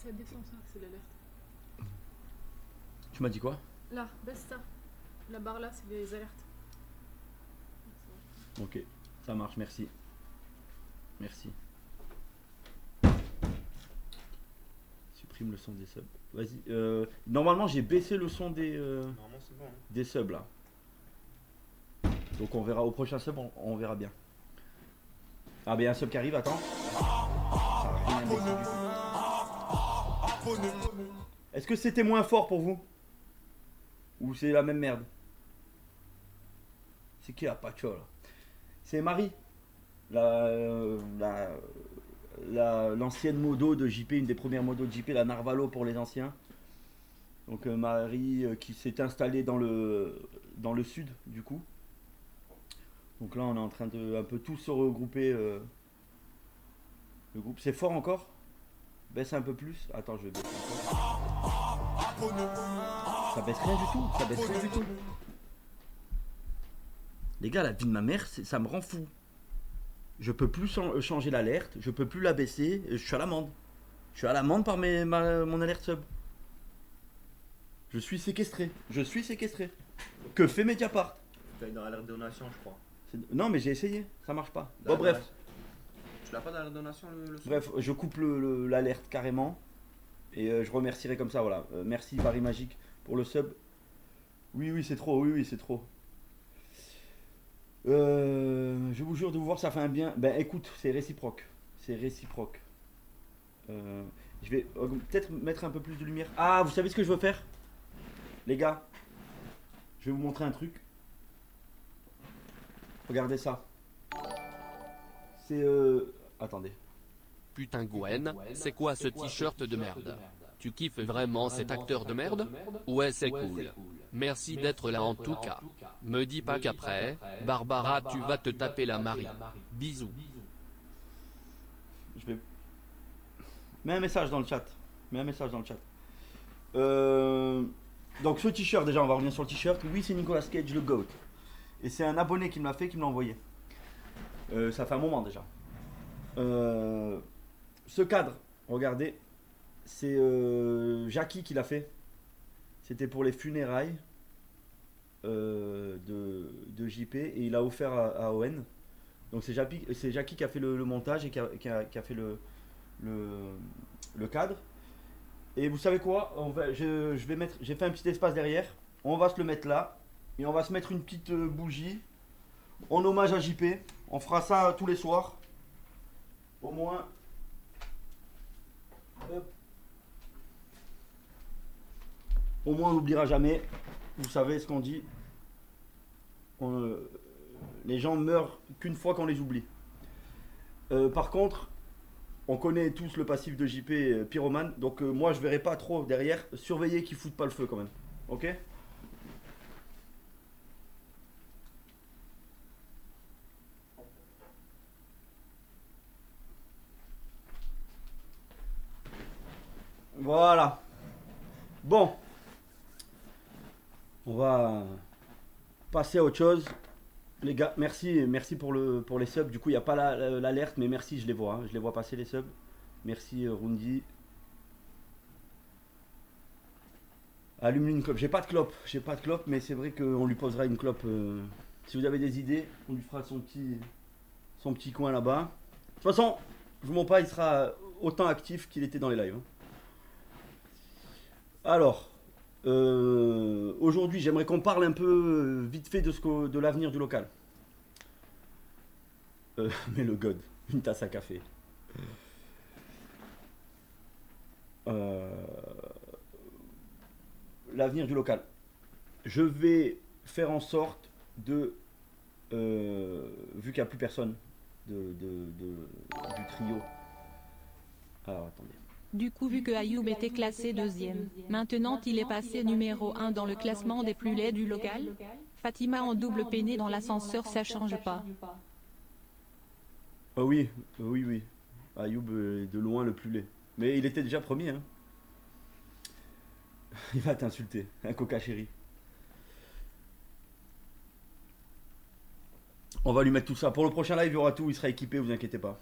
ça descend, ça, c'est l'alerte. Tu m'as dit quoi? Là, baisse ça. La barre là, c'est les alertes. Ok, ça marche, merci. Merci. Supprime le son des subs. Vas-y. Normalement, j'ai baissé le son Normalement, c'est bon. Hein. des subs là. Donc on verra au prochain sub, on verra bien. Ah, ben il y a un sub qui arrive, attends. Ça a rien baissé du tout. Est-ce que c'était moins fort pour vous? Ou c'est la même merde? C'est qui la pacho là? C'est Marie. L'ancienne modo de JP, une des premières modos de JP, la Narvalo pour les anciens. Donc Marie qui s'est installée dans le sud du coup. Donc là on est en train de un peu tous se regrouper. Le groupe, c'est fort encore? Baisse un peu plus. Attends, je vais baisser encore. Ça baisse rien du tout, ça baisse rien du tout. Les gars, la vie de ma mère, ça me rend fou. Je peux plus changer l'alerte, je peux plus la baisser, je suis à l'amende. Je suis à l'amende par mon alerte sub. Je suis séquestré, je suis séquestré. Que fait Mediapart? Tu as dans l'alerte donation, je crois. Non, mais j'ai essayé, ça marche pas. Dans Bon, bref. Tu l'as pas dans la donation le son? Bref, je coupe l'alerte carrément. Et je remercierai comme ça, voilà. Merci Paris Magique pour le sub. Oui, oui, c'est trop, oui, oui, c'est trop. Je vous jure de vous voir, ça fait un bien. Ben écoute, c'est réciproque. C'est réciproque. Je vais peut-être mettre un peu plus de lumière. Ah, vous savez ce que je veux faire? Les gars, je vais vous montrer un truc. Regardez ça. C'est... Attendez. Putain Gwen, c'est quoi ce t-shirt de merde? Tu kiffes vraiment cet acteur de merde? Ouais, c'est cool. Merci d'être là en tout cas. Me dis pas qu'après, Barbara, tu vas te taper la Marie. Bisous. Je vais... Mets un message dans le chat. Mets un message dans le chat. Donc ce t-shirt, déjà on va revenir sur le t-shirt. Oui, c'est Nicolas Cage, le GOAT. Et c'est un abonné qui me l'a fait, qui me l'a envoyé. Ça fait un moment déjà. Ce cadre, regardez, c'est Jackie qui l'a fait. C'était pour les funérailles de JP et il a offert à Owen. Donc c'est Jackie qui a fait le montage et qui a fait le cadre. Et vous savez quoi, j'ai fait un petit espace derrière. On va se le mettre là et on va se mettre une petite bougie en hommage à JP. On fera ça tous les soirs. Au moins. Hop. Au moins on n'oubliera jamais. Vous savez ce qu'on dit. Les gens meurent qu'une fois qu'on les oublie. Par contre, on connaît tous le passif de JP pyromane. Donc moi je verrai pas trop derrière. Surveillez qu'ils foutent pas le feu quand même. Ok? Voilà. Bon. On va passer à autre chose. Les gars, merci pour les subs. Du coup, il n'y a pas l'alerte, mais merci, je les vois. Hein. Je les vois passer les subs. Merci Rundi. Allume une clope. J'ai pas de clope, mais c'est vrai qu'on lui posera une clope. Si vous avez des idées, on lui fera son petit coin là-bas. De toute façon, je vous mens pas, il sera autant actif qu'il était dans les lives. Hein. Alors, aujourd'hui, j'aimerais qu'on parle un peu vite fait de l'avenir du local. Mais le God, une tasse à café. L'avenir du local. Je vais faire en sorte de, vu qu'il n'y a plus personne du trio. Alors, attendez. Du coup, vu que Ayoub était classé deuxième, maintenant il est passé numéro 1 dans le classement des plus laids du local, Fatima en double peiné dans l'ascenseur, ça change pas. Ah oui, oui. Ayoub est de loin le plus laid. Mais il était déjà premier. Hein. Il va t'insulter, un coca chéri. On va lui mettre tout ça. Pour le prochain live, il y aura tout, il sera équipé, vous inquiétez pas.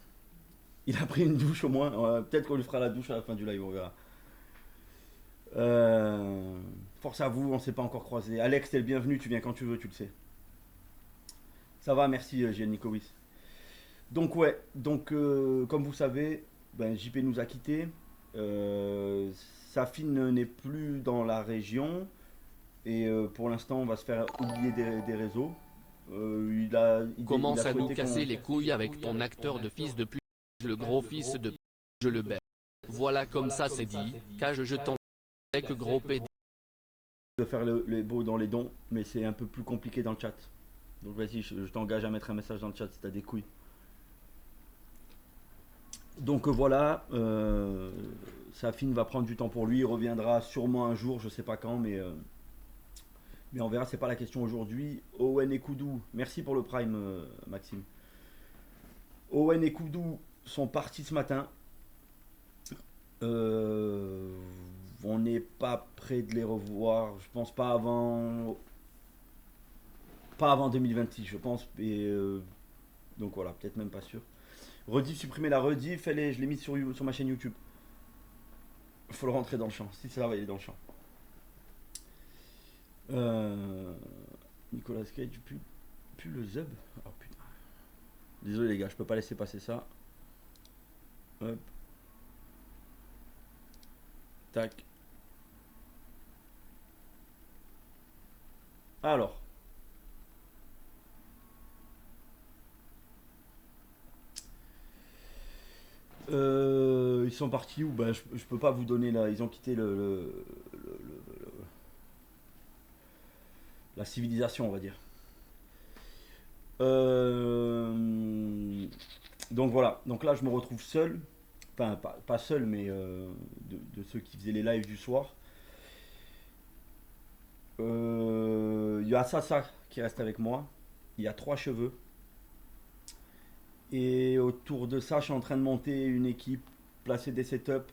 Il a pris une douche au moins. Peut-être qu'on lui fera la douche à la fin du live, on verra. Force à vous, on s'est pas encore croisé. Alex, t'es le bienvenu, tu viens quand tu veux, tu le sais. Ça va, merci Giannicovis. Donc ouais, comme vous savez, ben, JP nous a quittés. Safin n'est plus dans la région. Et pour l'instant, on va se faire oublier des réseaux. Commence à nous souhaité casser qu'on- les couilles avec ton acteur de fils de pute, le gros fils de pute, je le baise. Voilà comme ça c'est dit, cage je t'en avec gros pédé. de faire les beaux dans les dons, mais c'est un peu plus compliqué dans le chat. Donc vas-y, je t'engage à mettre un message dans le chat si t'as des couilles. Donc voilà, Safin va prendre du temps pour lui, il reviendra sûrement un jour, je sais pas quand, mais on verra, c'est pas la question aujourd'hui. Owen et Koudou, merci pour le prime Maxime. Owen et Koudou sont partis ce matin. On n'est pas prêt de les revoir, je pense pas avant 2026, je pense. Et donc voilà, peut-être même pas sûr. Rediff, supprimer la rediff, je l'ai mis sur ma chaîne YouTube. Il faut le rentrer dans le champ. Si ça va, il est dans le champ. Nicolas Cage, plus le zub. Oh putain. Désolé les gars, je peux pas laisser passer ça. Hop. Tac. Alors. Ils sont partis où? Bah, je peux pas vous donner là. Ils ont quitté la civilisation, on va dire. Donc voilà. Donc là, je me retrouve seul. Enfin, pas seul, mais de ceux qui faisaient les lives du soir. Il y a Sasa qui reste avec moi. Il y a 3 cheveux. Et autour de ça, je suis en train de monter une équipe, placer des setups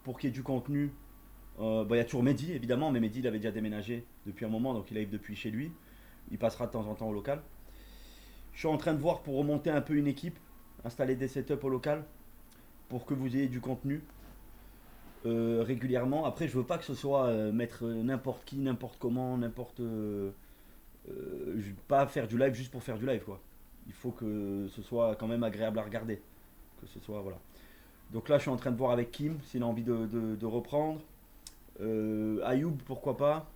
pour qu'il y ait du contenu. Bah, il y a toujours Mehdi, évidemment, mais Mehdi il avait déjà déménagé depuis un moment, donc il arrive depuis chez lui. Il passera de temps en temps au local. Je suis en train de voir pour remonter un peu une équipe, installer des setups au local, pour que vous ayez du contenu régulièrement. Après, je veux pas que ce soit mettre n'importe qui, n'importe comment, pas faire du live juste pour faire du live, quoi. Il faut que ce soit quand même agréable à regarder. Que ce soit, voilà. Donc là, je suis en train de voir avec Kim s'il a envie de reprendre. Ayoub, pourquoi pas.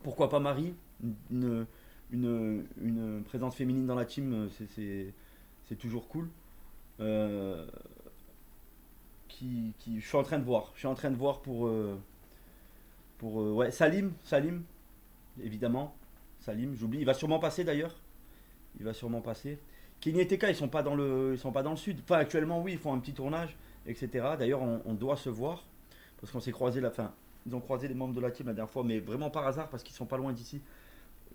Pourquoi pas Marie. Une présence féminine dans la team, c'est toujours cool. Je suis en train de voir. Je suis en train de voir pour ouais, Salim, évidemment. Salim, j'oublie. Il va sûrement passer d'ailleurs. Il va sûrement passer. Kenny et TK, ils sont pas dans le sud. Enfin, actuellement, oui, ils font un petit tournage, etc. D'ailleurs, on doit se voir parce qu'on s'est croisé la fin. Ils ont croisé les membres de la team la dernière fois, mais vraiment par hasard parce qu'ils sont pas loin d'ici.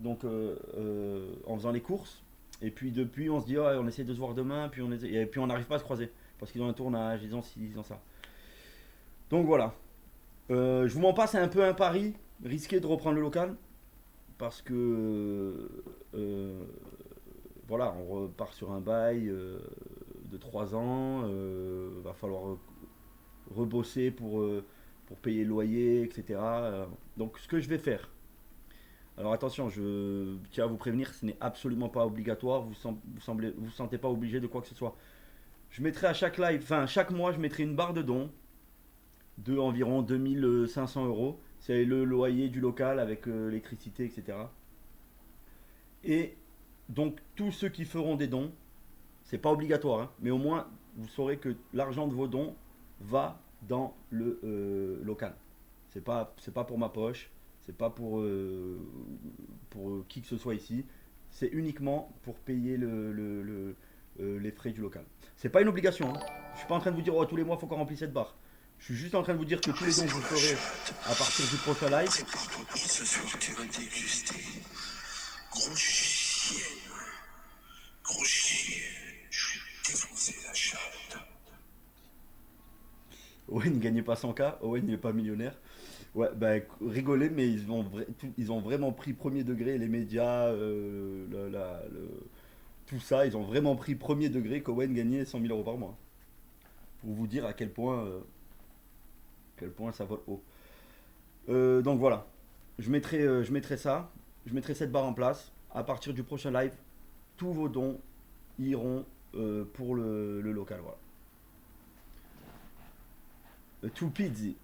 Donc, en faisant les courses. Et puis depuis, on se dit, oh, on essaie de se voir demain, et puis on n'arrive pas à se croiser parce qu'ils ont un tournage, ils ont ci, ils ont ça. Donc voilà. Je vous m'en passe, c'est un peu un pari risqué de reprendre le local parce que voilà, on repart sur un bail de 3 ans. Va falloir rebosser pour payer le loyer, etc. Donc ce que je vais faire. Alors attention, je tiens à vous prévenir, ce n'est absolument pas obligatoire. Vous sentez pas obligé de quoi que ce soit. Je mettrai à chaque live, enfin chaque mois, je mettrai une barre de dons de environ 2500 euros. C'est le loyer du local avec l'électricité, etc. Et donc tous ceux qui feront des dons, c'est pas obligatoire, hein, mais au moins vous saurez que l'argent de vos dons va dans le local. C'est pas pour ma poche, c'est pas pour qui que ce soit ici. C'est uniquement pour payer les frais du local. C'est pas une obligation. Hein. Je suis pas en train de vous dire oh, tous les mois faut qu'on remplisse cette barre. Je suis juste en train de vous dire que tous les dons que vous ferez à partir du prochain live. Ce soir tu vas déguster. Gros chien. Gros chien. Je vais défoncer la chatte. Owen ne gagnait pas 100K, Owen n'est pas millionnaire. Ouais, bah rigolez, mais ils ont vraiment pris premier degré, les médias, tout ça, ils ont vraiment pris premier degré qu'Owen gagnait 100 000 euros par mois. Pour vous dire à quel point ça vole haut. Donc voilà, je mettrai ça, je mettrai cette barre en place. À partir du prochain live, tous vos dons iront pour le local. Voilà. Too Pizzy.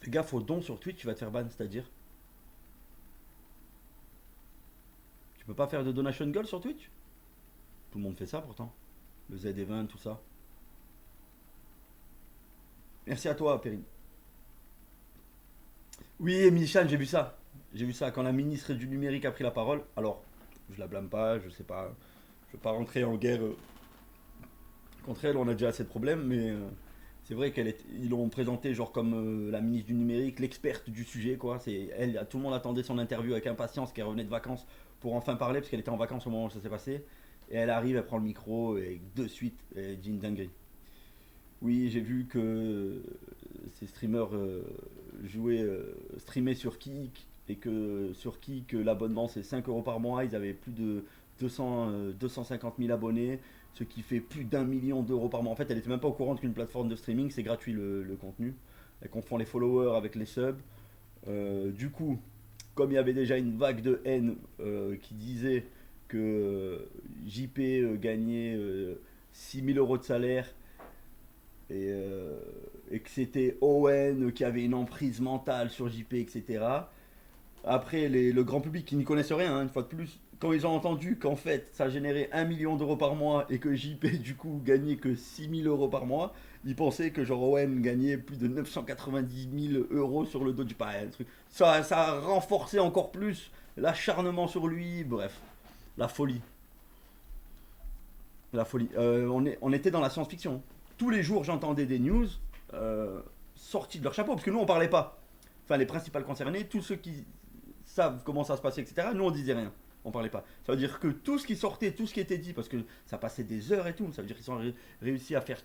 Fais gaffe aux dons sur Twitch, tu vas te faire ban, c'est-à-dire. Tu peux pas faire de donation goal sur Twitch? Tout le monde fait ça pourtant. Le Z20, tout ça. Merci à toi, Perrine. Oui, Michan, j'ai vu ça. J'ai vu ça quand la ministre du numérique a pris la parole. Alors, je la blâme pas, je sais pas. Je veux pas rentrer en guerre contre elle, on a déjà assez de problèmes, mais c'est vrai ils l'ont présentée genre comme la ministre du numérique, l'experte du sujet, quoi. C'est elle, tout le monde attendait son interview avec impatience, qu'elle revenait de vacances pour enfin parler, parce qu'elle était en vacances au moment où ça s'est passé. Et elle arrive, elle prend le micro et de suite, elle dit une dinguerie. Oui, j'ai vu que ces streamers streamaient sur Kik, et que sur Kik, l'abonnement c'est 5 € par mois, ils avaient plus de 250 000 abonnés, ce qui fait plus d'1 million d'euros par mois. En fait, elle n'était même pas au courant qu'une plateforme de streaming, c'est gratuit le contenu. Elle confond les followers avec les subs. Du coup, comme il y avait déjà une vague de haine qui disait que JP gagnait 6 000 € de salaire et que c'était Owen qui avait une emprise mentale sur JP, etc. Après, le grand public qui n'y connaissait rien, hein, une fois de plus, quand ils ont entendu qu'en fait ça générait 1 million d'euros par mois et que JP du coup gagnait que 6 000 € par mois, ils pensaient que genre Owen gagnait plus de 990 000 € sur le dos du pareil. Ça a renforcé encore plus l'acharnement sur lui, bref, la folie. La folie. On était dans la science-fiction. Tous les jours j'entendais des news sorties de leur chapeau, parce que nous on parlait pas. Enfin les principales concernés, tous ceux qui savent comment ça se passait, etc. Nous on disait rien. On parlait pas. Ça veut dire que tout ce qui sortait, tout ce qui était dit, parce que ça passait des heures et tout, ça veut dire qu'ils ont réussi à faire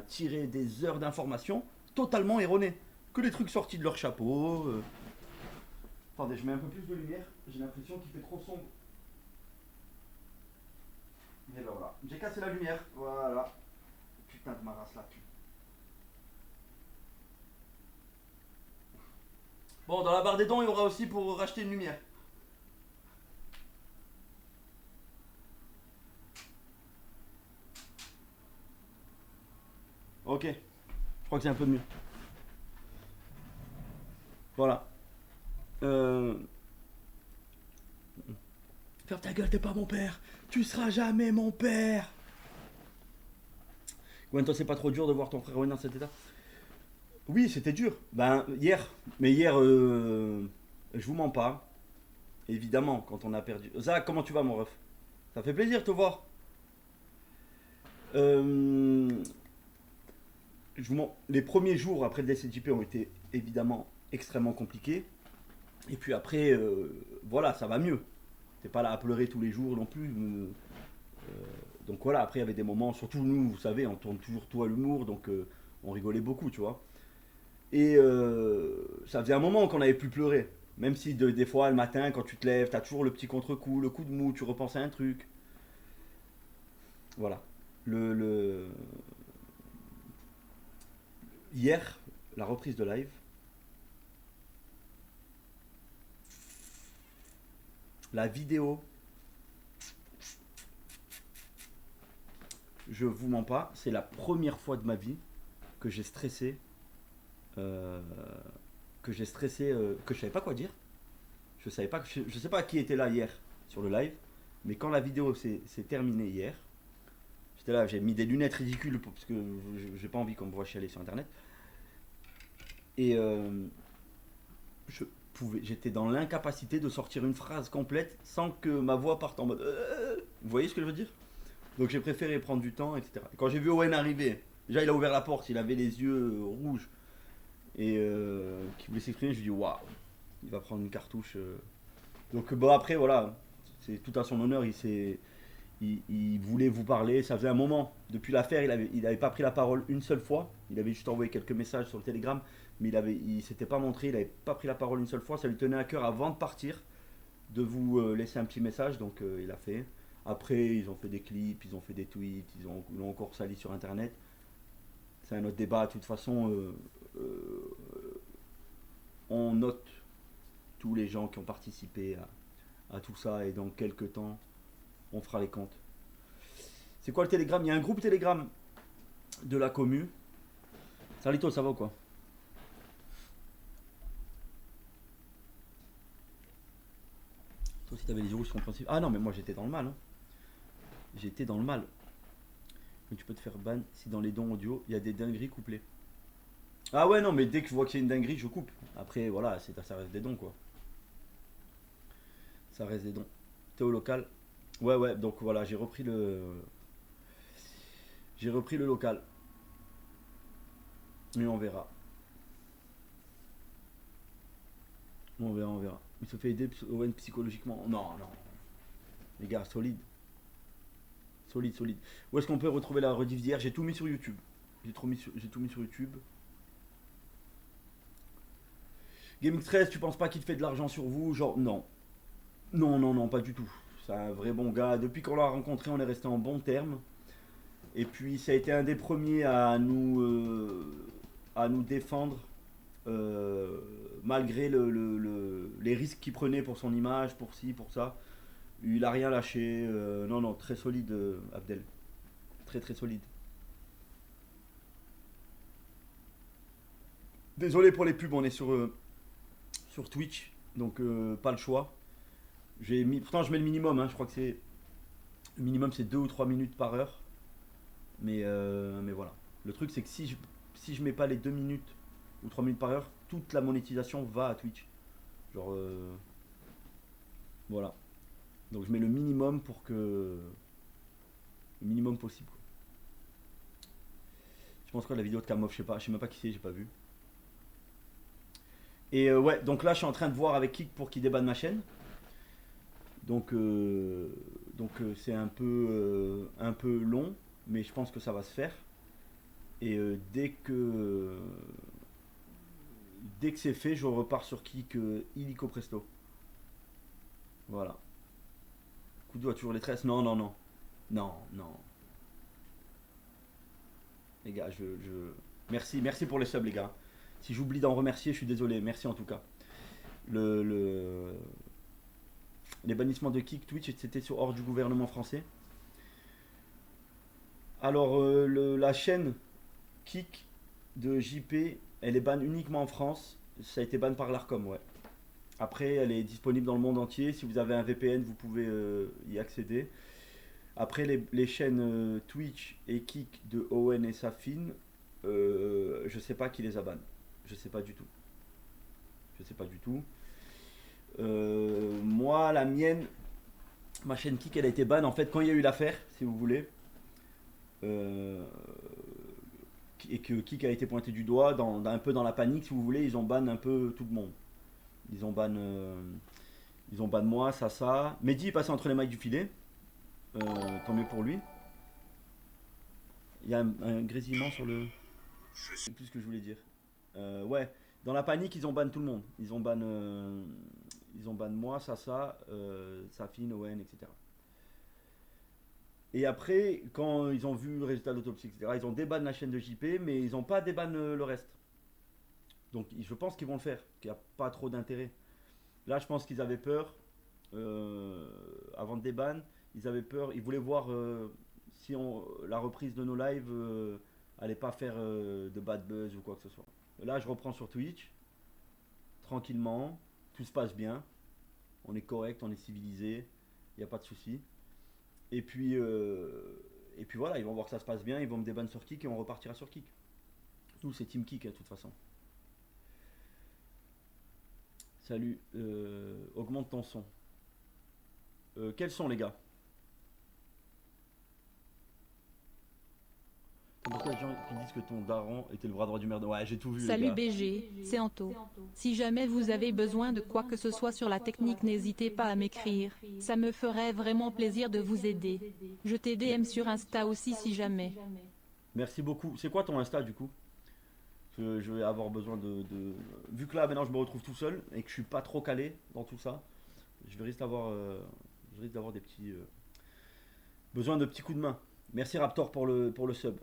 tirer des heures d'informations totalement erronées. Que les trucs sortis de leur chapeau. Attendez, je mets un peu plus de lumière, j'ai l'impression qu'il fait trop sombre. Et ben voilà, j'ai cassé la lumière, voilà. Putain de ma race là. Bon, dans la barre des dons, il y aura aussi pour racheter une lumière. Ok, je crois que c'est un peu mieux. Voilà. Ferme ta gueule, t'es pas mon père. Tu seras jamais mon père. Gwen, toi, c'est pas trop dur de voir ton frère Owen dans cet état? Oui, c'était dur. Ben, hier. Mais hier, je vous mens pas. Évidemment, quand on a perdu. Zach, comment tu vas, mon ref? Ça fait plaisir de te voir. Les premiers jours après le décès de JP ont été évidemment extrêmement compliqués. Et puis après, voilà, ça va mieux. T'es pas là à pleurer tous les jours non plus. Donc voilà, après il y avait des moments, surtout nous, vous savez, on tourne toujours tout à l'humour, donc on rigolait beaucoup, tu vois. Et ça faisait un moment qu'on n'avait plus pleuré. Même si des fois, le matin, quand tu te lèves, t'as toujours le petit contre-coup, le coup de mou, tu repenses à un truc. Voilà. Hier, la reprise de live. La vidéo. Je vous mens pas, c'est la première fois de ma vie que j'ai stressé. Que je savais pas quoi dire. Je sais pas qui était là hier sur le live, mais quand la vidéo s'est terminée hier, j'étais là, j'ai mis des lunettes ridicules parce que j'ai pas envie qu'on me voit chialer sur internet. Et j'étais dans l'incapacité de sortir une phrase complète sans que ma voix parte en mode. Vous voyez ce que je veux dire? Donc j'ai préféré prendre du temps, etc. Et quand j'ai vu Owen arriver, déjà il a ouvert la porte, il avait les yeux rouges et qui voulait s'exprimer, je lui dis waouh, il va prendre une cartouche. Donc bon après voilà, c'est tout à son honneur, il voulait vous parler, ça faisait un moment. Depuis l'affaire, il avait pas pris la parole une seule fois, il avait juste envoyé quelques messages sur le Telegram, mais il s'était pas montré, il avait pas pris la parole une seule fois, ça lui tenait à cœur avant de partir de vous laisser un petit message, donc il a fait. Après, ils ont fait des clips, ils ont fait des tweets, ils l'ont encore sali sur internet. c'est un autre débat. De toute façon, on note tous les gens qui ont participé à tout ça et dans quelques temps, on fera les comptes. C'est quoi le Telegram? Il y a un groupe Telegram de la commu. Salito, ça va ou quoi? Toi, si t'avais les yeux rouges compréhensifs. Ah non, mais moi j'étais dans le mal. Hein. J'étais dans le mal. Mais tu peux te faire ban si dans les dons audio il y a des dingueries couplées. Ah ouais, non, mais dès que je vois qu'il y a une dinguerie, je coupe. Après, voilà, ça reste des dons quoi. Ça reste des dons. T'es au local? Ouais, ouais, donc voilà, j'ai repris le. J'ai repris le local. Mais on verra. On verra, on verra. Il se fait aider Owen psychologiquement. Non, non. Les gars, solide. Solide, solide. Où est-ce qu'on peut retrouver la rediff d'hier? J'ai tout mis sur YouTube. J'ai tout mis sur YouTube. Gaming 13, tu penses pas qu'il te fait de l'argent sur vous? Genre, non. Non, non, non, pas du tout. C'est un vrai bon gars. Depuis qu'on l'a rencontré, on est resté en bons termes. Et puis, ça a été un des premiers à nous défendre. Malgré les risques qu'il prenait pour son image, pour ci, pour ça. Il a rien lâché. Non, non, très solide, Abdel. Très, très solide. Désolé pour les pubs, on est sur Twitch. Donc, pas le choix. Pourtant, je mets le minimum. Hein, je crois que c'est. Le minimum, c'est 2 ou 3 minutes par heure. Mais voilà. Le truc, c'est que si je mets pas les 2 minutes ou 3 minutes par heure, toute la monétisation va à Twitch. Genre. Voilà. Donc je mets le minimum pour que. Le minimum possible. Je pense quoi de la vidéo de Kamov? Je sais même pas qui c'est, j'ai pas vu. Et ouais, donc là je suis en train de voir avec Kik pour qu'il débanne ma chaîne. Donc c'est un peu long, mais je pense que ça va se faire. Et dès que c'est fait, je repars sur Kik illico presto. Voilà. Coup de doigt, toujours les tresses. Non, non, non. Non, non. Les gars, merci pour les subs, les gars. Si j'oublie d'en remercier, je suis désolé. Merci en tout cas. Les bannissements de Kik Twitch, c'était hors du gouvernement français. Alors, la chaîne Kik de JP, elle est ban uniquement en France. Ça a été ban par l'Arcom, ouais. Après, elle est disponible dans le monde entier. Si vous avez un VPN, vous pouvez y accéder. Après, les chaînes Twitch et Kik de Owen et Safin, je sais pas qui les a ban. Je sais pas du tout. Je sais pas du tout. Moi, la mienne, ma chaîne Kik, elle a été ban en fait quand il y a eu l'affaire, si vous voulez. Et que Kik a été pointé du doigt, un peu dans la panique, si vous voulez, ils ont ban un peu tout le monde. Ils ont ban moi, ça. Mehdi est passé entre les mailles du filet. Tant mieux pour lui. Il y a un grésillement sur le. C'est plus ce que je voulais dire. Ouais, dans la panique, ils ont ban tout le monde. Ils ont ban moi, ça, Safin, Owen, etc. Et après, quand ils ont vu le résultat de l'autopsie, etc., ils ont déban la chaîne de JP, mais ils n'ont pas déban le reste. Donc je pense qu'ils vont le faire, qu'il n'y a pas trop d'intérêt. Là, je pense qu'ils avaient peur, avant de déban, ils avaient peur, ils voulaient voir si la reprise de nos lives allait pas faire de bad buzz ou quoi que ce soit. Là, je reprends sur Twitch, tranquillement, tout se passe bien, on est correct, on est civilisé, il n'y a pas de souci. Et puis voilà, ils vont voir que ça se passe bien, ils vont me déban sur Kik et on repartira sur Kik. Nous, c'est Team Kik, de toute façon. Salut, augmente ton son. Quels sont les gars? Pourquoi les gens qui disent que ton daron était le bras droit du merde? Ouais, j'ai tout vu. Salut les gars. BG, c'est Anto. Si jamais vous avez besoin de quoi que ce soit sur la technique, n'hésitez pas à m'écrire. Ça me ferait vraiment plaisir de vous aider. Je t'ai DM sur Insta aussi si jamais. Merci beaucoup. C'est quoi ton Insta du coup? Je vais avoir besoin de... Vu que là maintenant je me retrouve tout seul et que je suis pas trop calé dans tout ça, je risque d'avoir des petits... besoin de petits coups de main. Merci Raptor pour le sub.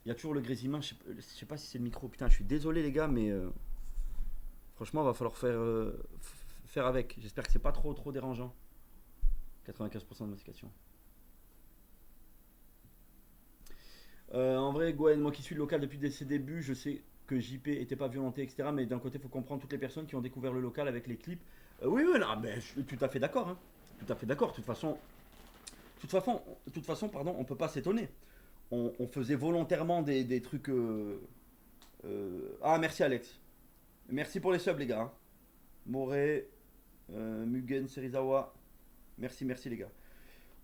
Il y a toujours le grésillement. Je sais pas si c'est le micro. Putain, je suis désolé les gars, mais franchement, va falloir faire avec. J'espère que c'est pas trop dérangeant. 95% de mastication. En vrai, Gwen, moi qui suis le local depuis ses débuts, je sais que JP était pas violenté, etc. Mais d'un côté, il faut comprendre toutes les personnes qui ont découvert le local avec les clips. Oui, non, mais je suis tout à fait d'accord. Hein. Tout à fait d'accord. De toute façon, pardon, on peut pas s'étonner. On faisait volontairement des trucs. Ah, merci Alex. Merci pour les subs, les gars. Hein. Moré, Mugen, Serizawa. Merci les gars.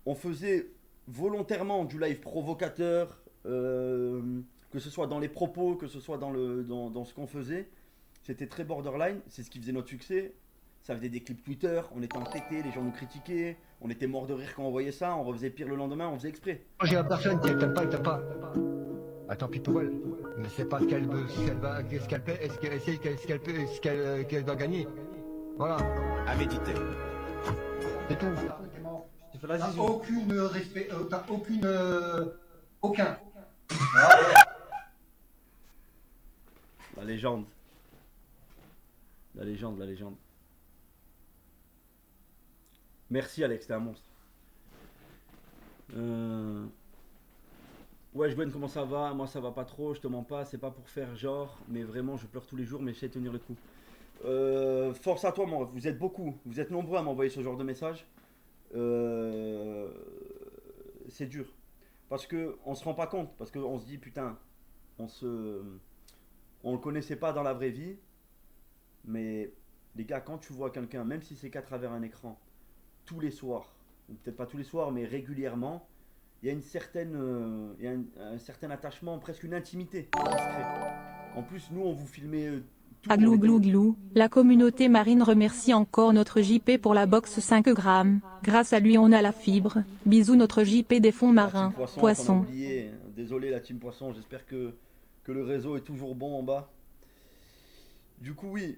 On faisait volontairement du live provocateur, que ce soit dans les propos, que ce soit dans ce qu'on faisait. C'était très borderline, c'est ce qui faisait notre succès. Ça faisait des clips Twitter, on était entêtés, les gens nous critiquaient, on était morts de rire quand on voyait ça, on refaisait pire le lendemain, on faisait exprès. J'ai la personne qui t'aime pas, il t'aime pas. Attends, pis pour elle, ne sait pas ce qu'elle veut, ce qu'elle fait, ce qu'elle doit gagner. Voilà. À méditer. C'est tout. T'as aucune respect, t'as aucun. La légende. La légende. Merci Alex, t'es un monstre. Ouais, Gwen, comment ça va? Moi ça va pas trop, je te mens pas, c'est pas pour faire genre, mais vraiment je pleure tous les jours, mais j'essaie de tenir le coup. Force à toi, mon ref. Vous êtes beaucoup, vous êtes nombreux à m'envoyer ce genre de message. C'est dur. Parce que on se rend pas compte, parce qu'on se dit putain, on le connaissait pas dans la vraie vie, mais les gars, quand tu vois quelqu'un, même si c'est qu'à travers un écran, tous les soirs, ou peut-être pas tous les soirs, mais régulièrement, il y a un certain attachement, presque une intimité qui se crée. En plus, nous, on vous filmait tout. Aglou glou glou, la communauté marine remercie encore notre JP pour la box 5 grammes. Grâce à lui on a la fibre. Bisous notre JP des fonds marins. Poisson. Désolé la team Poisson, j'espère que le réseau est toujours bon en bas. Du coup oui.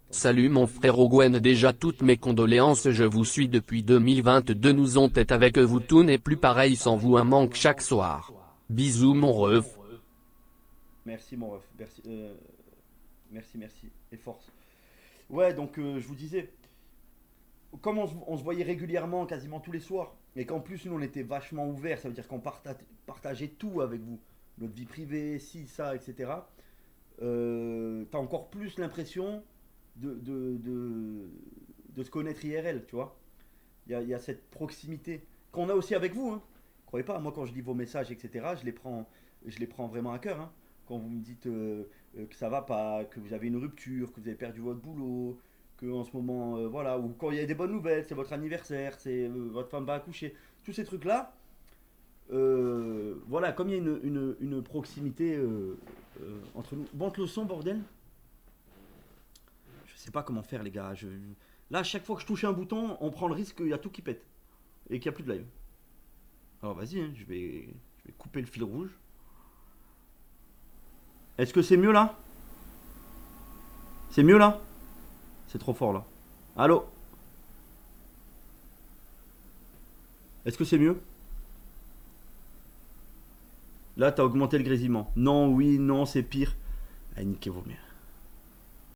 Salut mon frère Gwen, déjà toutes mes condoléances, je vous suis depuis 2022, nous on est avec vous, tout n'est plus pareil sans vous, un manque chaque soir. Bisous mon ref. Merci mon ref, merci et force. Ouais, donc je vous disais, comme on se voyait régulièrement, quasiment tous les soirs, et qu'en plus nous on était vachement ouverts, ça veut dire qu'on partageait tout avec vous, notre vie privée, ci, ça, etc. T'as encore plus l'impression de se connaître IRL, tu vois. Il y a cette proximité qu'on a aussi avec vous, hein. Croyez pas, moi quand je lis vos messages, etc., je les prends vraiment à cœur, hein. Quand vous me dites que ça va pas, que vous avez une rupture, que vous avez perdu votre boulot, que en ce moment, voilà, ou quand il y a des bonnes nouvelles, c'est votre anniversaire, c'est votre femme va accoucher, tous ces trucs-là, voilà, comme il y a une proximité entre nous. Monte le son, bordel. Je sais pas comment faire, les gars. Là, à chaque fois que je touche un bouton, on prend le risque qu'il y a tout qui pète et qu'il n'y a plus de live. Alors vas-y, hein, je vais couper le fil rouge. Est-ce que c'est mieux là? C'est mieux là? C'est trop fort là. Allô? Est-ce que c'est mieux? Là, t'as augmenté le grésillement. Non, oui, non, c'est pire. Ah, niquez vos mères.